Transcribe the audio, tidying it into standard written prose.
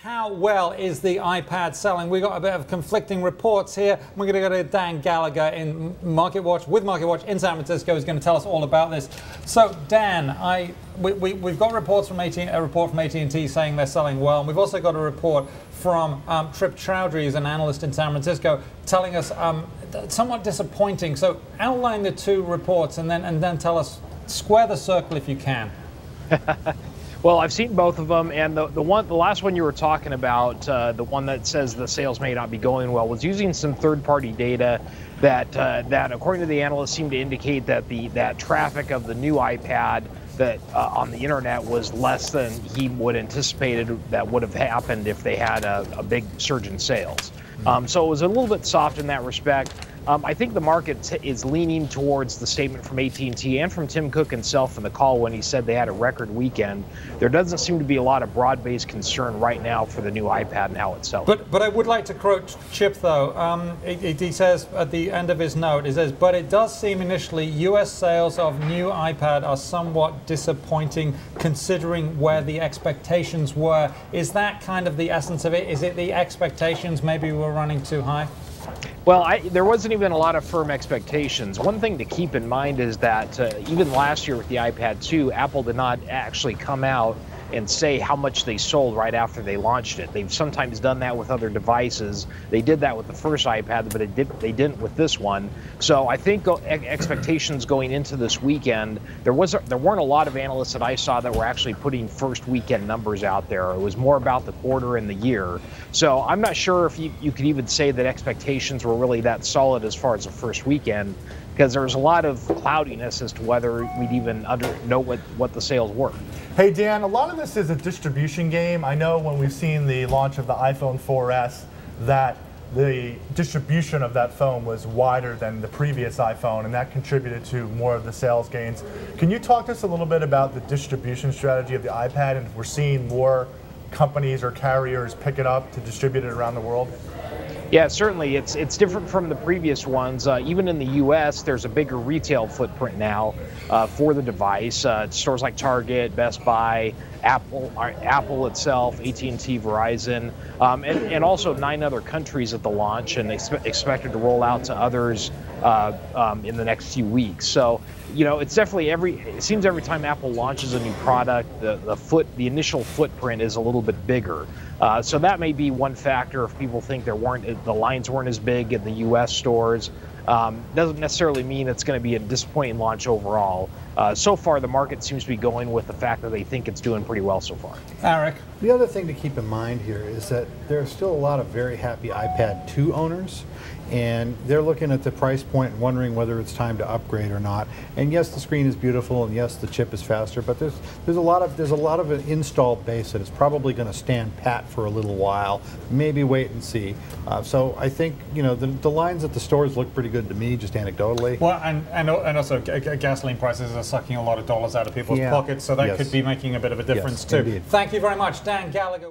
How well is the iPad selling? We got a bit of conflicting reports here. We're going to go to Dan Gallagher in MarketWatch in San Francisco. He's going to tell us all about this. So Dan, we've got reports from a report from AT&T saying they're selling well, and we've also got a report from Trip Chowdhury, who's an analyst in San Francisco, telling us somewhat disappointing. So outline the two reports and then tell us, square the circle if you can. Well, I've seen both of them, and the last one you were talking about, the one that says the sales may not be going well, was using some third-party data that, according to the analysts, seemed to indicate that that traffic of the new iPad that on the internet was less than he would anticipated that would have happened if they had a big surge in sales. So it was a little bit soft in that respect. I think the market is leaning towards the statement from AT&T and from Tim Cook himself in the call when he said they had a record weekend. There doesn't seem to be a lot of broad-based concern right now for the new iPad and how it's selling. But I would like to quote Chip, though. He says at the end of his note, he says, but it does seem initially U.S. sales of new iPad are somewhat disappointing considering where the expectations were. Is that kind of the essence of it? Is it the expectations maybe we're running too high? Well, there wasn't even a lot of firm expectations. One thing to keep in mind is that even last year with the iPad 2, Apple did not actually come out and say how much they sold right after they launched it. They've sometimes done that with other devices. They did that with the first iPad, but they didn't with this one. So I think expectations going into this weekend, there weren't a lot of analysts that I saw that were actually putting first weekend numbers out there. It was more about the quarter and the year. So I'm not sure if you could even say that expectations were really that solid as far as the first weekend, because there was a lot of cloudiness as to whether we'd even know what the sales were. Hey Dan, a lot of this is a distribution game. I know when we've seen the launch of the iPhone 4S that the distribution of that phone was wider than the previous iPhone, and that contributed to more of the sales gains. Can you talk to us a little bit about the distribution strategy of the iPad, and if we're seeing more companies or carriers pick it up to distribute it around the world? Yeah, certainly. It's different from the previous ones. Even in the U.S., there's a bigger retail footprint now for the device. Stores like Target, Best Buy, Apple itself, AT&T, Verizon, and also 9 other countries at the launch, and expected to roll out to others in the next few weeks. So, you know, it's definitely it seems every time Apple launches a new product, the initial footprint is a little bit bigger. So that may be one factor if people think the lines weren't as big in the U.S. stores. Doesn't necessarily mean it's going to be a disappointing launch overall. So far, the market seems to be going with the fact that they think it's doing pretty well so far. Eric? The other thing to keep in mind here is that there are still a lot of very happy iPad 2 owners, and they're looking at the price point and wondering whether it's time to upgrade or not. And yes, the screen is beautiful, and yes, the chip is faster, but there's a lot of an installed base that is probably going to stand pat for a little while. Maybe wait and see. So I think, you know, the lines at the stores look pretty good to me, just anecdotally. Well, and also gasoline prices are sucking a lot of dollars out of people's pockets, so that could be making a bit of a difference too. Indeed. Thank you very much, Dan Gallagher.